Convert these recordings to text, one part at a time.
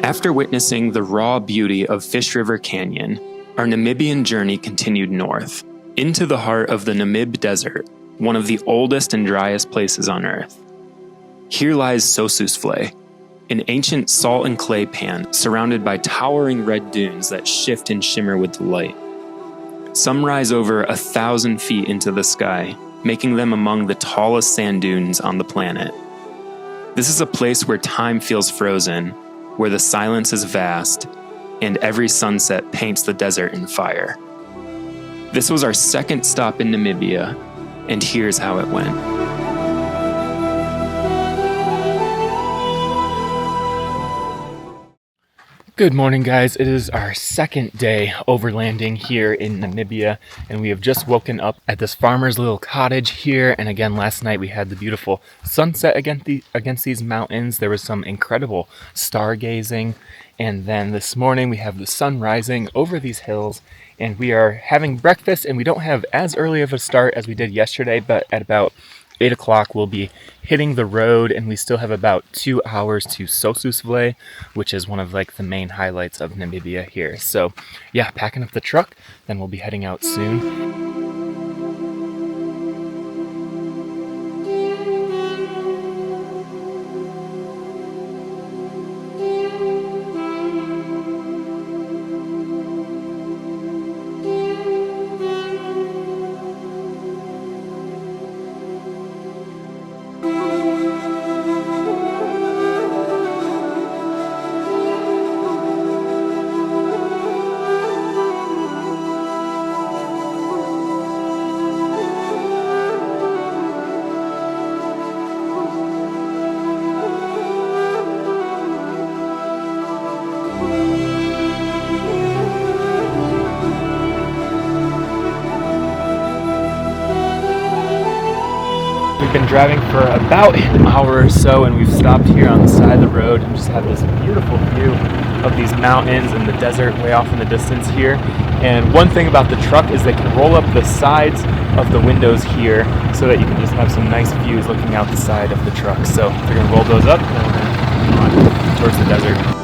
After witnessing the raw beauty of Fish River Canyon, our Namibian journey continued north, into the heart of the Namib Desert, one of the oldest and driest places on Earth. Here lies Sossusvlei, an ancient salt and clay pan surrounded by towering red dunes that shift and shimmer with the light. Some rise over 1,000 feet into the sky, making them among the tallest sand dunes on the planet. This is a place where time feels frozen, where the silence is vast, and every sunset paints the desert in fire. This was our second stop in Namibia, and here's how it went. Good morning, guys. It is our second day overlanding here in Namibia, and we have just woken up at this farmer's little cottage here. And again, last night we had the beautiful sunset against these mountains. There was some incredible stargazing, and then this morning we have the sun rising over these hills, and we are having breakfast. And we don't have as early of a start as we did yesterday, but at about 8 o'clock we'll be hitting the road, and we still have about 2 hours to Sossusvlei, which is one of the main highlights of Namibia here. So yeah, packing up the truck, then we'll be heading out soon. We've been driving for about an hour or so, and we've stopped here on the side of the road and just have this beautiful view of these mountains and the desert way off in the distance here. And one thing about the truck is they can roll up the sides of the windows here so that you can just have some nice views looking out the side of the truck. So we're going to roll those up and then we're going to come on towards the desert.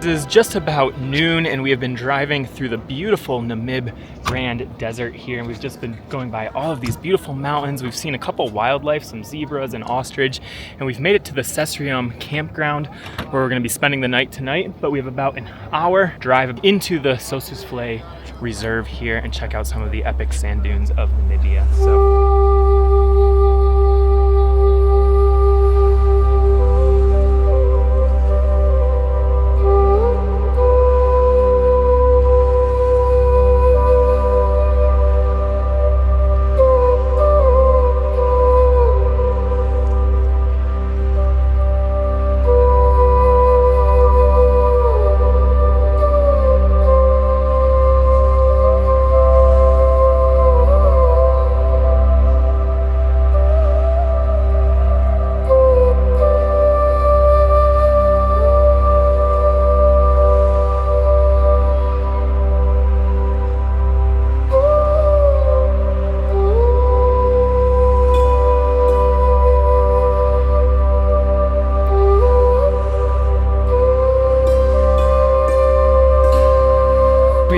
It is just about noon, and we have been driving through the beautiful Namib Desert here, and we've just been going by all of these beautiful mountains. We've seen a couple wildlife, some zebras and ostrich, and we've made it to the Sesriem campground where we're going to be spending the night tonight. But we have about an hour drive into the Sossusvlei reserve here and check out some of the epic sand dunes of Namibia.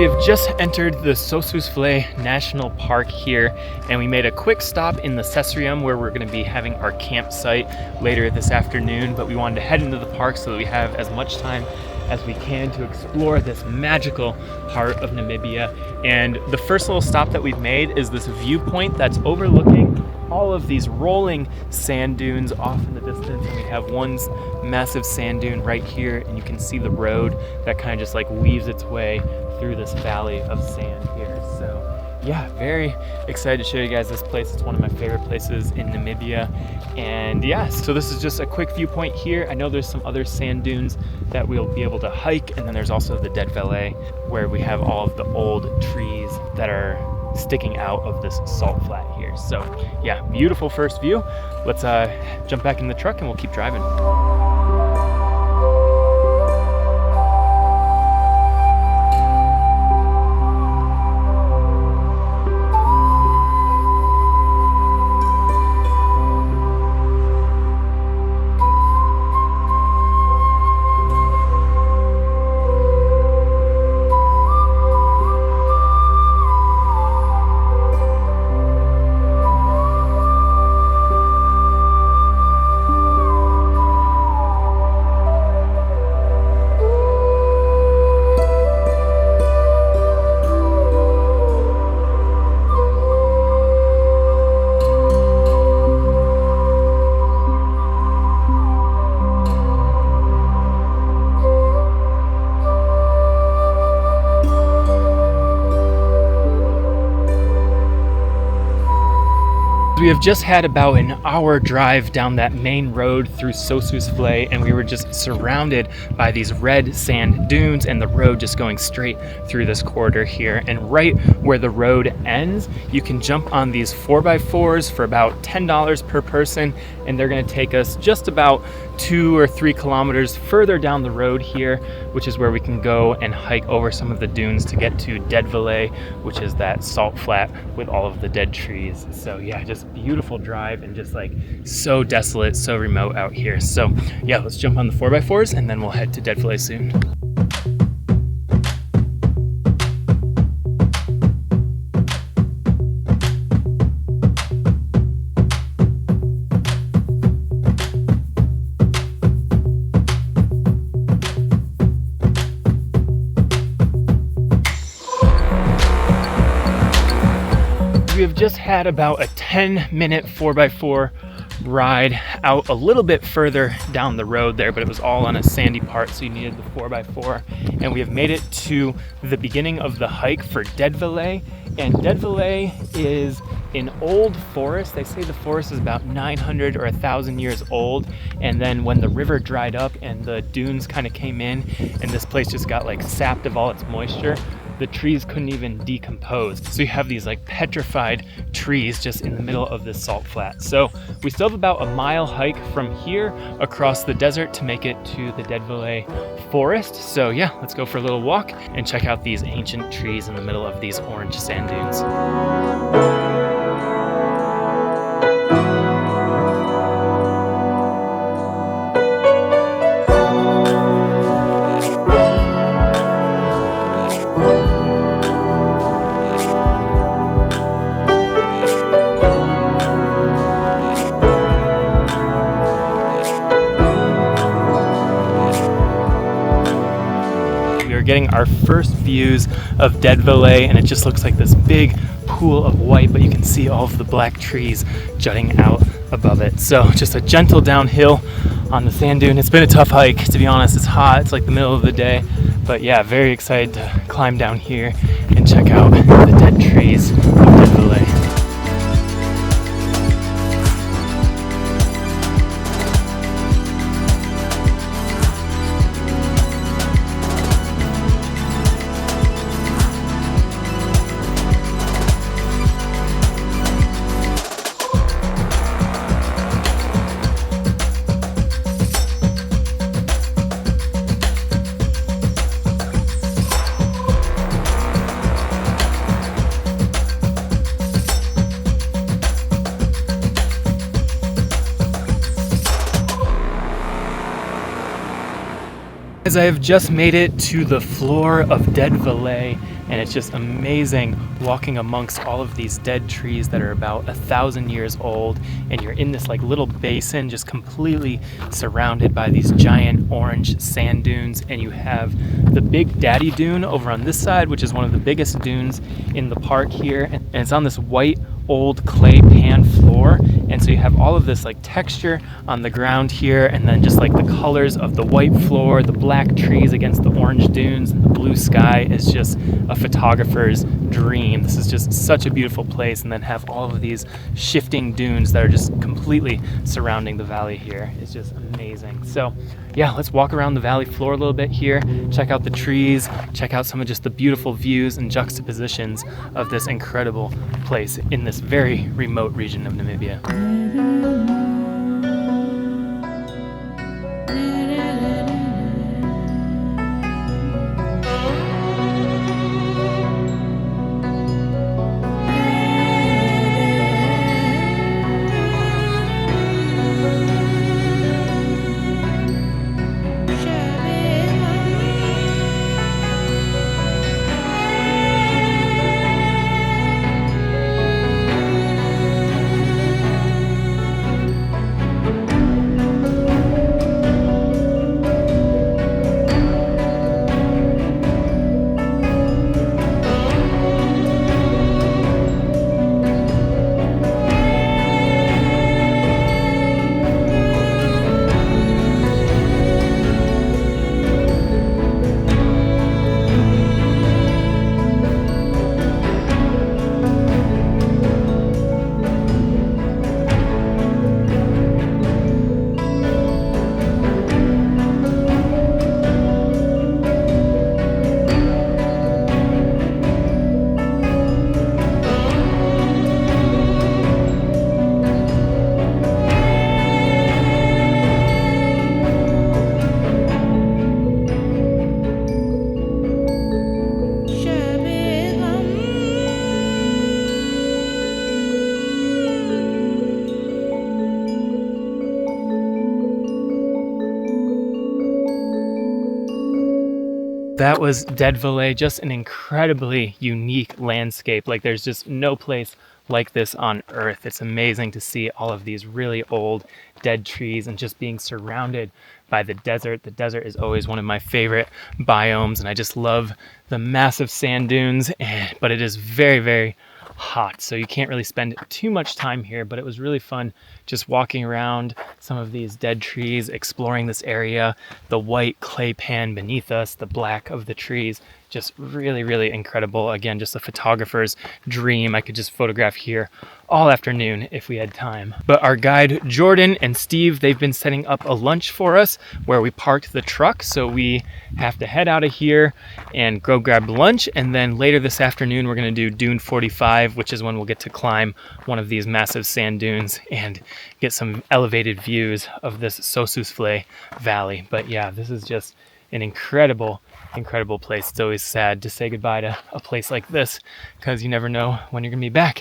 We have just entered the Sossusvlei National Park here, and we made a quick stop in the Sesriem where we're going to be having our campsite later this afternoon, but we wanted to head into the park so that we have as much time as we can to explore this magical part of Namibia. And the first little stop that we've made is this viewpoint that's overlooking all of these rolling sand dunes off in the distance, and we have one massive sand dune right here, and you can see the road that kind of just like weaves its way through this valley of sand here. So yeah, very excited to show you guys this place. It's one of my favorite places in Namibia. And yeah, so this is just a quick viewpoint here. I know there's some other sand dunes that we'll be able to hike, and then there's also the Deadvlei where we have all of the old trees that are sticking out of this salt flat here. So yeah, beautiful first view. Let's jump back in the truck and we'll keep driving. We have just had about an hour drive down that main road through Sossusvlei, and we were just surrounded by these red sand dunes and the road just going straight through this corridor here. And right where the road ends, you can jump on these 4x4s for about $10 per person, and they're going to take us just about 2 or 3 kilometers further down the road here, which is where we can go and hike over some of the dunes to get to Deadvlei, which is that salt flat with all of the dead trees. So yeah, just beautiful drive and just like so desolate, so remote out here. So yeah, let's jump on the 4x4s and then we'll head to Deadvlei soon. We have just had about a 10-minute 4x4 ride out a little bit further down the road there, but it was all on a sandy part, so you needed the 4x4. And we have made it to the beginning of the hike for Deadvlei. And Deadvlei is an old forest. They say the forest is about 900 or 1,000 years old. And then when the river dried up and the dunes kind of came in and this place just got like sapped of all its moisture, the trees couldn't even decompose. So you have these like petrified trees just in the middle of this salt flat. So we still have about a mile hike from here across the desert to make it to the Deadvlei forest. So yeah, let's go for a little walk and check out these ancient trees in the middle of these orange sand dunes. Getting our first views of Deadvlei, and it just looks like this big pool of white, but you can see all of the black trees jutting out above it. So just a gentle downhill on the sand dune. It's been a tough hike, to be honest. It's hot, it's like the middle of the day, but yeah, very excited to climb down here and check out the dead trees of Deadvlei. As I have just made it to the floor of Deadvlei, and it's just amazing walking amongst all of these dead trees that are about 1,000 years old, and you're in this like little basin just completely surrounded by these giant orange sand dunes, and you have the Big Daddy Dune over on this side, which is one of the biggest dunes in the park here, and it's on this white old clay pan floor, and so you have all of this like texture on the ground here, and then just like the colors of the white floor, the black trees against the orange dunes, and the blue sky is just a photographer's dream. This is just such a beautiful place, and then have all of these shifting dunes that are just completely surrounding the valley here. It's just amazing. So yeah, let's walk around the valley floor a little bit here, check out the trees, check out some of just the beautiful views and juxtapositions of this incredible place in this very remote region of Namibia. That was Deadvlei, just an incredibly unique landscape. Like there's just no place like this on Earth. It's amazing to see all of these really old dead trees and just being surrounded by the desert. The desert is always one of my favorite biomes, and I just love the massive sand dunes, but it is very, very hot, so you can't really spend too much time here, but it was really fun just walking around some of these dead trees, exploring this area, the white clay pan beneath us, the black of the trees, just really, really incredible. Again, just a photographer's dream. I could just photograph here all afternoon if we had time. But our guide Jordan and Steve, they've been setting up a lunch for us where we parked the truck, so we have to head out of here and go grab lunch, and then later this afternoon we're going to do Dune 45, which is when we'll get to climb one of these massive sand dunes and get some elevated views of this Sossusvlei valley. But yeah, this is just an incredible place. It's always sad to say goodbye to a place like this because you never know when you're gonna be back.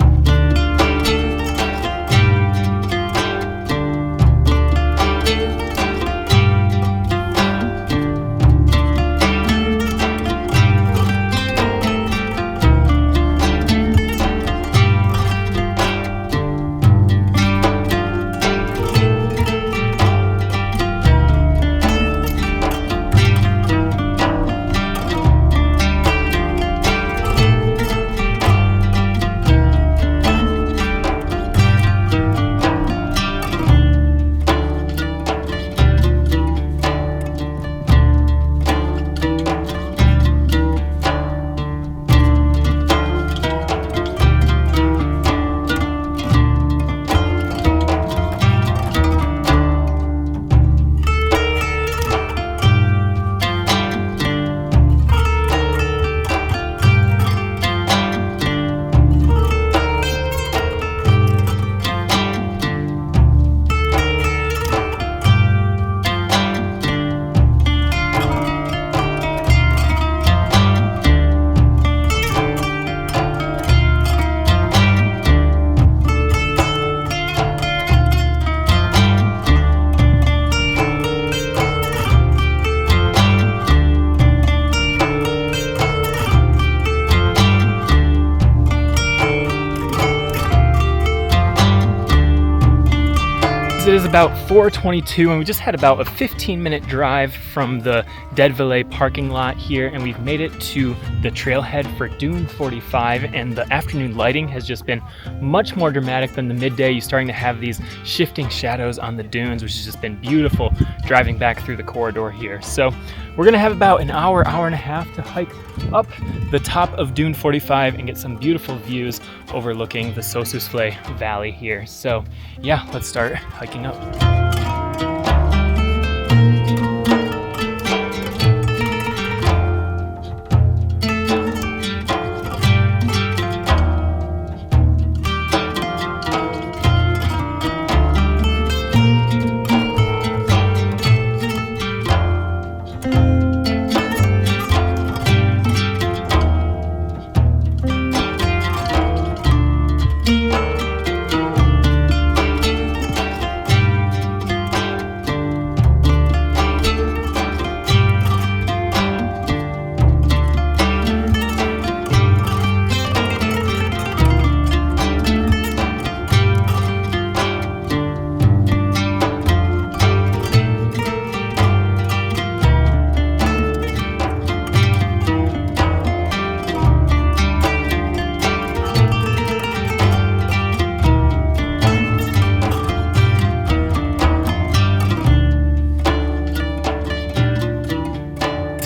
about 4:22 and we just had about a 15-minute drive from the Deadvlei parking lot here, and we've made it to the trailhead for Dune 45, and the afternoon lighting has just been much more dramatic than the midday. You're starting to have these shifting shadows on the dunes, which has just been beautiful driving back through the corridor here. So we're gonna have about an hour and a half to hike up the top of Dune 45 and get some beautiful views overlooking the Sossusvlei Valley here. So yeah, let's start hiking up.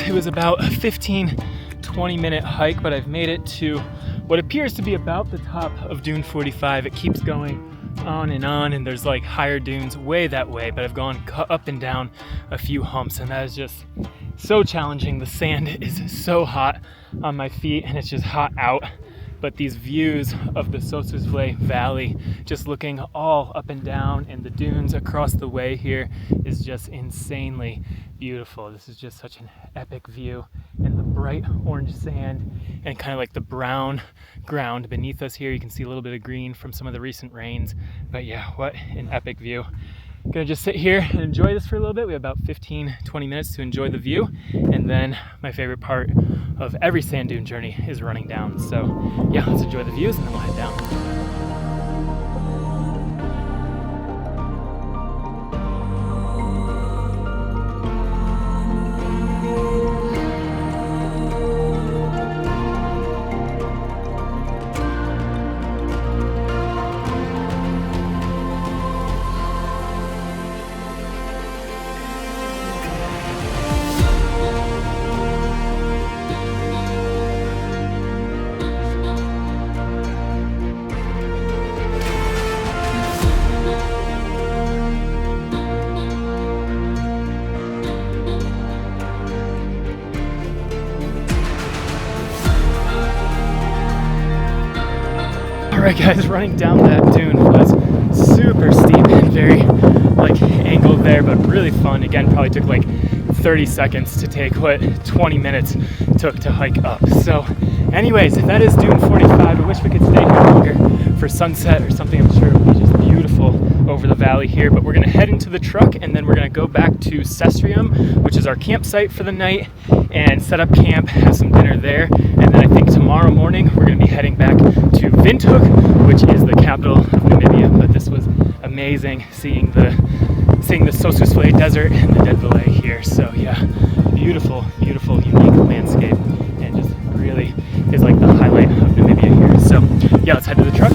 It was about a 15-20 minute hike, but I've made it to what appears to be about the top of Dune 45. It keeps going on, and there's like higher dunes way that way, but I've gone up and down a few humps, and that is just so challenging. The sand is so hot on my feet and it's just hot out. But these views of the Sossusvlei Valley, just looking all up and down, and the dunes across the way here is just insanely beautiful. This is just such an epic view, and the bright orange sand and kind of like the brown ground beneath us here. You can see a little bit of green from some of the recent rains, but yeah, what an epic view. I'm gonna just sit here and enjoy this for a little bit. We have about 15-20 minutes to enjoy the view, and then my favorite part of every sand dune journey is running down. So yeah, let's enjoy the views and then we'll head down. Alright guys, running down that dune was super steep and very like angled there, but really fun. Again, probably took like 30 seconds to take what 20 minutes took to hike up. So anyways, that is Dune 45. I wish we could stay here longer for sunset or something. I'm sure it would be just beautiful over the valley here, but we're gonna head into the truck and then we're gonna go back to Sesriem, which is our campsite for the night, and set up camp, have some dinner there, and then I think tomorrow morning we're gonna be heading back to Windhoek, which is the capital of Namibia. But this was amazing seeing the Sossusvlei Desert and the Deadvlei here. So yeah, beautiful, beautiful, unique landscape, and just really is like the highlight of Namibia here. So yeah, let's head to the truck.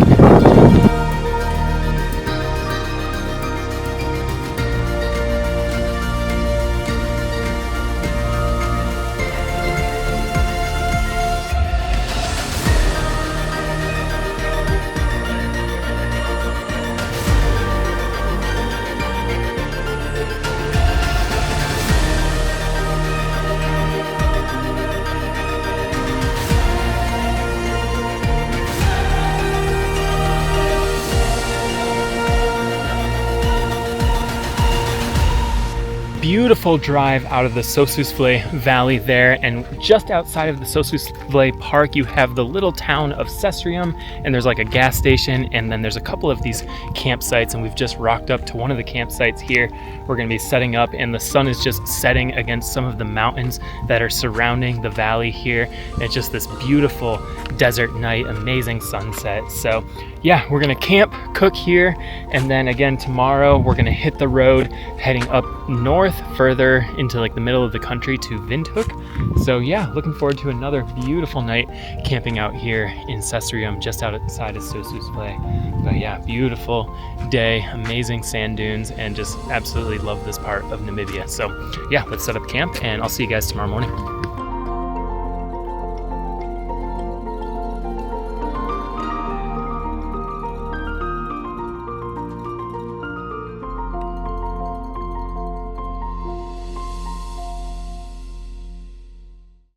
Beautiful drive out of the Sossusvlei Valley there, and just outside of the Sossusvlei Park you have the little town of Sesriem, and there's like a gas station, and then there's a couple of these campsites, and we've just rocked up to one of the campsites here. We're going to be setting up, and the sun is just setting against some of the mountains that are surrounding the valley here, and it's just this beautiful desert night, amazing sunset. So yeah, we're gonna camp, cook here, and then again tomorrow we're gonna hit the road heading up north further into like the middle of the country to Windhoek. So yeah, looking forward to another beautiful night camping out here in Sesriem, just outside of Sossusvlei. But yeah, beautiful day, amazing sand dunes, and just absolutely love this part of Namibia. So yeah, let's set up camp and I'll see you guys tomorrow morning.